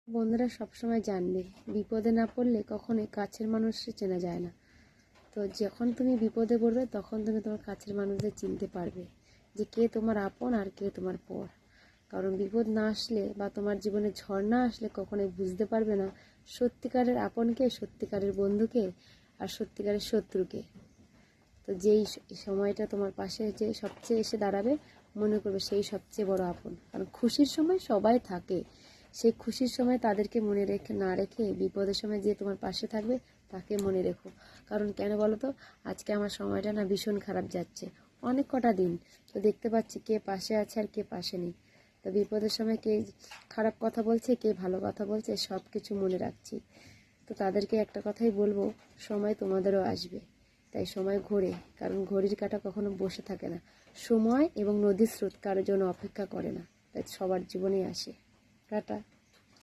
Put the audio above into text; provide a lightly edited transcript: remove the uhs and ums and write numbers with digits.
বন্ধুরা সবসময় জানবে, বিপদে না পড়লে কখনোই কাছের মানুষকে চেনা যায় না। তো যখন তুমি বিপদে পড়বে তখন তুমি তোমার কাছের মানুষদের চিনতে পারবে যে কে তোমার আপন আর কে তোমার পর। কারণ বিপদ না আসলে বা তোমার জীবনে ঝড় না আসলে কখনোই বুঝতে পারবে না সত্যিকারের আপনকে, সত্যিকারের বন্ধুকে আর সত্যিকারের শত্রুকে। তো যেই সময়টা তোমার পাশে যে সবচেয়ে এসে দাঁড়াবে, মনে করবে সেই সবচেয়ে বড় আপন। কারণ খুশির সময় সবাই থাকে, সেই খুশির সময় তাদেরকে মনে রেখে না রেখে বিপদের সময় যে তোমার পাশে থাকবে তাকে মনে রেখো। কারণ কেন বলো তো, আজকে আমার সময়টা না ভীষণ খারাপ যাচ্ছে, অনেক কটা দিন। তো দেখতে পাচ্ছি কে পাশে আছে আর কে পাশে নেই। তো বিপদের সময় কে খারাপ কথা বলছে, কে ভালো কথা বলছে, সব কিছু মনে রাখছি। তো তাদেরকে একটা কথাই বলবো, সময় তোমাদেরও আসবে। তাই সময় ঘোরে, কারণ ঘড়ির কাঁটা কখনো বসে থাকে না। সময় এবং নদীর স্রোত কারোর জন্য অপেক্ষা করে না, তাই সবার জীবনেই আসে। টাটা।